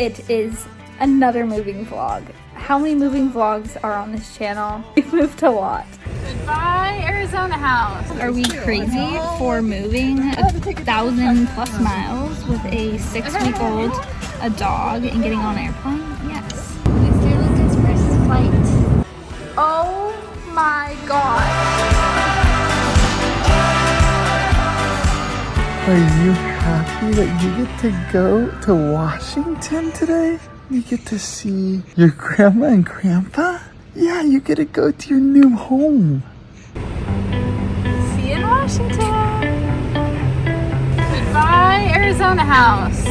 It is another moving vlog. How many moving vlogs are on this channel? We've moved a lot. Goodbye, Arizona house. Are we crazy for moving 1,000+ miles with a 6-week-old, a dog, and getting on an airplane? Yes. Mr. Luca's first flight. Oh my god. Are you happy that you get to go to Washington today? You get to see your grandma and grandpa? Yeah, you get to go to your new home. See you in Washington. Goodbye, Arizona house.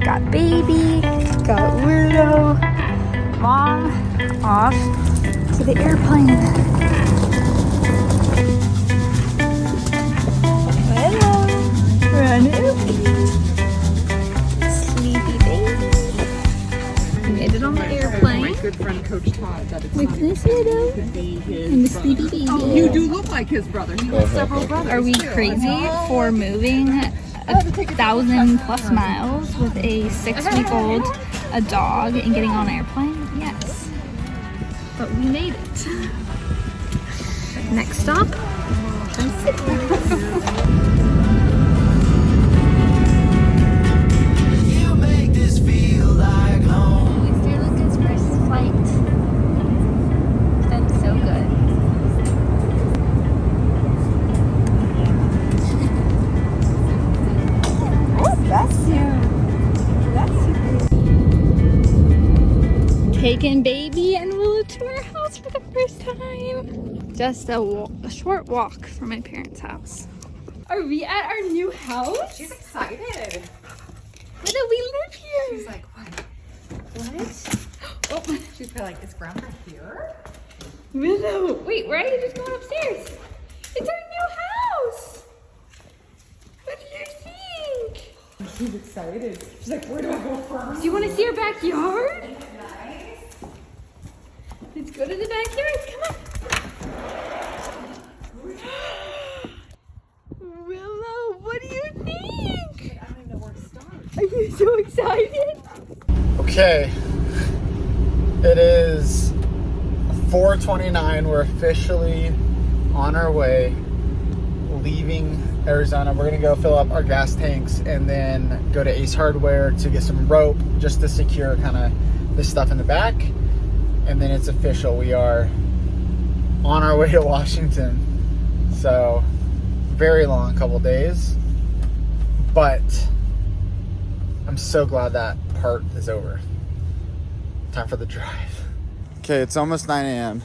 Got baby, got Willow. Mom off to the airplane. Sleepy baby. We made it on the airplane. My good friend Coach Todd that it's With this widow and the sleepy baby. Oh, you do look like his brother. He has several brothers. Are we crazy for moving 1,000+ miles with a 6-week-old, a dog, and getting on an airplane? Yes. But we made it. Next stop, Mr. Luca's first flight. It's been so good. Oh, bless you. Bless you. Taking baby and Willow to our house for the first time. Just a short walk from my parents' house. Are we at our new house? She's excited. When did we live here? She's like, what? What? Oh. She's probably like, is Grandpa here? Willow, wait, why are you just going upstairs? It's our new house. What do you think? She's excited. She's like, where do I go first? Do you want to see our backyard? Nice. Let's go to the backyard. Come on. Willow, what do you think? I don't even know where to start. Are you so excited? Okay, it is 4:29. We're officially on our way, leaving Arizona. We're gonna go fill up our gas tanks and then go to Ace Hardware to get some rope just to secure kind of the stuff in the back. And then it's official. We are on our way to Washington. So very long couple days, but I'm so glad that part is over. Time for the drive. Okay, it's almost 9 a.m.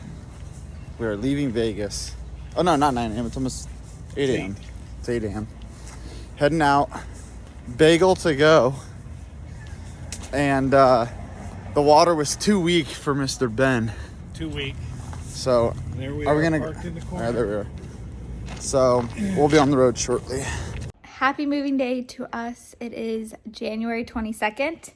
We are leaving Vegas. Oh no, not 9 a.m. It's almost 8 a.m. It's 8 a.m. Heading out. Bagel to go. And the water was too weak for Mr. Ben. Too weak. So There we are we are, gonna? parked in the All corner. right, there we are. So we'll be on the road shortly. Happy moving day to us. It is January 22nd,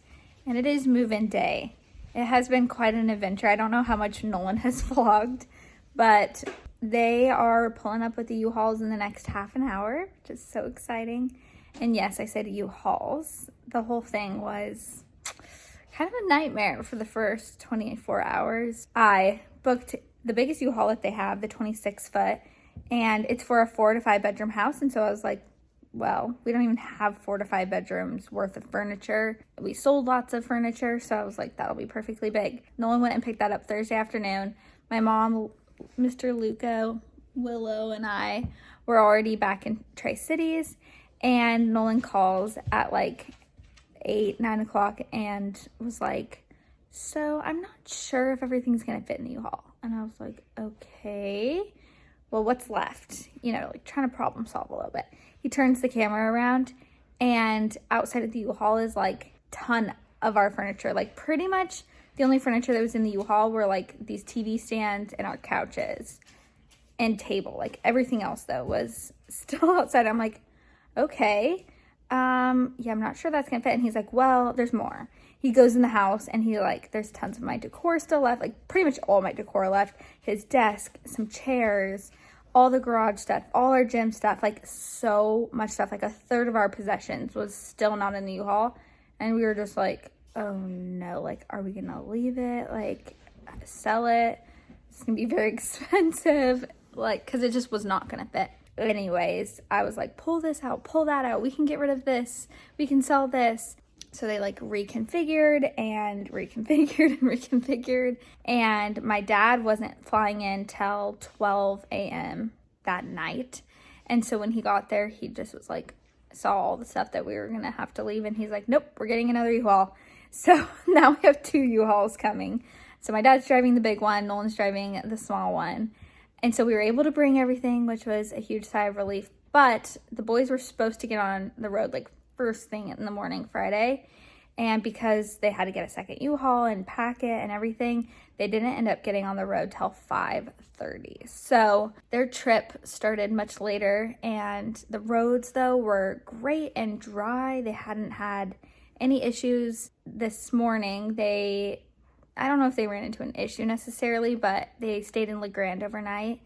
and it is move-in day. It has been quite an adventure. I don't know how much Nolan has vlogged, but they are pulling up with the U-Hauls in the next half an hour, which is so exciting. And yes, I said U-Hauls. The whole thing was kind of a nightmare for the first 24 hours. I booked the biggest U-Haul that they have, the 26-foot, and it's for a 4 to 5 bedroom house. And so I was like, well, we don't even have 4 to 5 bedrooms worth of furniture. We sold lots of furniture, so I was like, that'll be perfectly big. Nolan went and picked that up Thursday afternoon. My mom, Mr. Luca, Willow, and I were already back in Tri-Cities, and Nolan calls at like 9 o'clock and was like, so I'm not sure if everything's gonna fit in the U-Haul. And I was like, okay, well, what's left? You know, like trying to problem solve a little bit. He turns the camera around, and outside of the U-Haul is like ton of our furniture. Like pretty much the only furniture that was in the U-Haul were like these TV stands and our couches and table. Like everything else though was still outside. I'm like, okay, yeah, I'm not sure that's gonna fit. And he's like, well, there's more. He goes in the house and he like, there's tons of my decor still left, like pretty much all my decor left. His desk, some chairs, all the garage stuff, all our gym stuff, like so much stuff, like a third of our possessions was still not in the U-Haul. And we were just like, oh no, like, are we gonna leave it? Like, sell it? It's gonna be very expensive. Like, cause it just was not gonna fit. Anyways, I was like, pull this out, pull that out. We can get rid of this. We can sell this. So they like reconfigured and reconfigured and reconfigured. And my dad wasn't flying in till 12 a.m. that night. And so when he got there, he just was like, saw all the stuff that we were going to have to leave. And he's like, nope, we're getting another U-Haul. So now we have 2 U-Hauls coming. So my dad's driving the big one. Nolan's driving the small one. And so we were able to bring everything, which was a huge sigh of relief. But the boys were supposed to get on the road like first thing in the morning Friday, and because they had to get a second U-Haul and pack it and everything, they didn't end up getting on the road till 5:30. So their trip started much later, and the roads though were great and dry. They hadn't had any issues this morning. I don't know if they ran into an issue necessarily, but they stayed in La Grande overnight,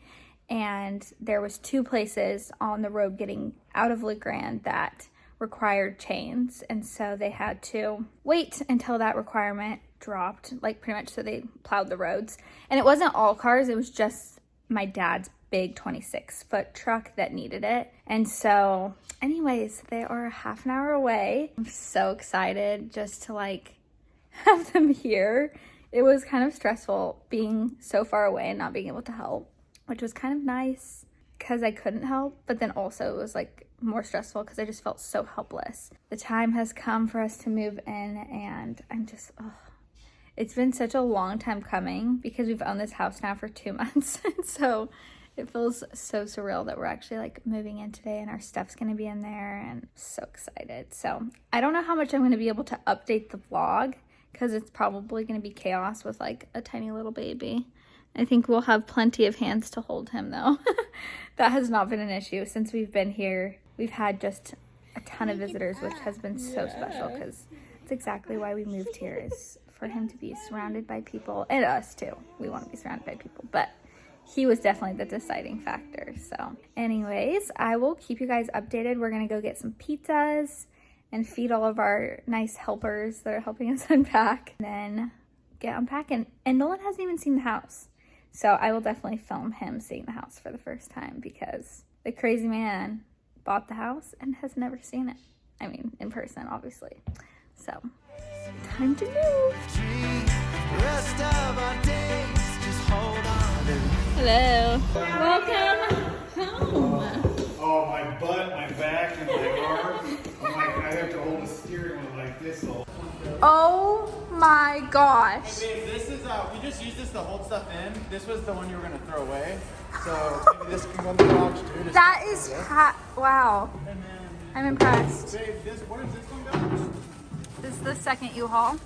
and there was 2 places on the road getting out of La Grande that required chains, and so they had to wait until that requirement dropped, like pretty much, so they plowed the roads. And it wasn't all cars, it was just my dad's big 26-foot truck that needed it. And so anyways, they are half an hour away. I'm so excited just to like have them here. It was kind of stressful being so far away and not being able to help, which was kind of nice because I couldn't help, but then also it was like more stressful because I just felt so helpless. The time has come for us to move in, and I'm just, it's been such a long time coming because we've owned this house now for 2 months. And so it feels so surreal that we're actually like moving in today and our stuff's going to be in there, and I'm so excited. So I don't know how much I'm going to be able to update the vlog because it's probably going to be chaos with like a tiny little baby. I think we'll have plenty of hands to hold him though. That has not been an issue since we've been here. We've had just a ton of visitors, which has been so special because it's exactly why we moved here, is for him to be surrounded by people, and us too. We want to be surrounded by people, but he was definitely the deciding factor. So anyways, I will keep you guys updated. We're going to go get some pizzas and feed all of our nice helpers that are helping us unpack, and then get unpacking. And Nolan hasn't even seen the house. So I will definitely film him seeing the house for the first time because the crazy man bought the house and has never seen it. I mean, in person, obviously. So, time to move. Hello. Welcome home. Oh, my butt, my back, and my arm. I'm like, I have to hold the steering wheel like this. Oh my gosh. Hey babe, this is, we just used this to hold stuff in. This was the one you were going to throw away. So maybe this can go in the garage too. That is, wow. And then, I'm impressed. babe, where does this one go? This is the second U-Haul.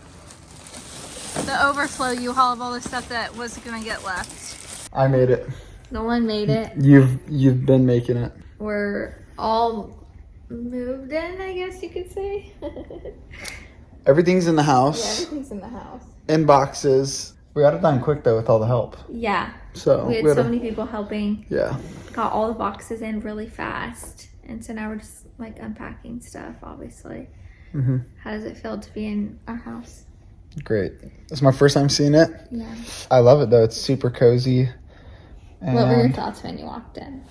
The overflow U-Haul of all the stuff that was going to get left. I made it. Nolan made it. You've been making it. We're all moved in, I guess you could say. Everything's in the house. Yeah, everything's in the house. In boxes. We got it done quick though with all the help. Yeah. So we had so many people helping. Yeah. Got all the boxes in really fast. And so now we're just like unpacking stuff, obviously. Mm-hmm. How does it feel to be in our house? Great. It's my first time seeing it. Yeah. I love it though. It's super cozy. And What were your thoughts when you walked in?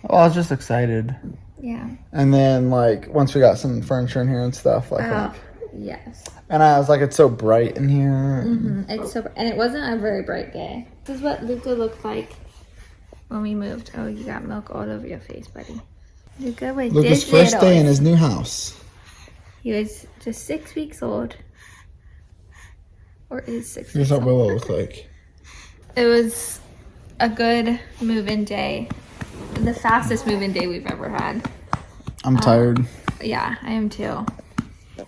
well, I was just excited. Yeah. And then like once we got some furniture in here and stuff, like, yes. and I was like, it's so bright in here. Mm-hmm. It's so, and it wasn't a very bright day. This is what Luca looked like when we moved. Oh, you got milk all over your face, buddy. Luca was Luca's this first little. day in his new house. He was just 6 weeks old. Or is 6 Here's weeks what old. Willow looked like. It was a good move-in day. The fastest move-in day we've ever had. I'm tired. Yeah, I am too.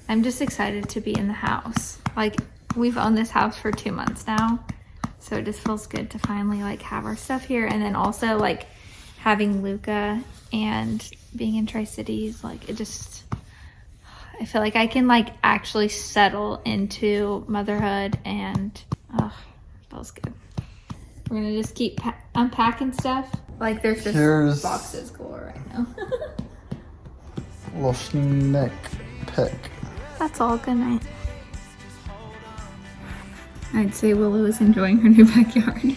I'm just excited to be in the house. Like, we've owned this house for 2 months now. So it just feels good to finally like have our stuff here. And then also like having Luca and being in Tri-Cities, like it just, I feel like I can like actually settle into motherhood, and it feels good. We're gonna just keep unpacking stuff. Like there's just Here's- boxes galore right now. Little sneak peek. That's all. Good night. I'd say Willow is enjoying her new backyard.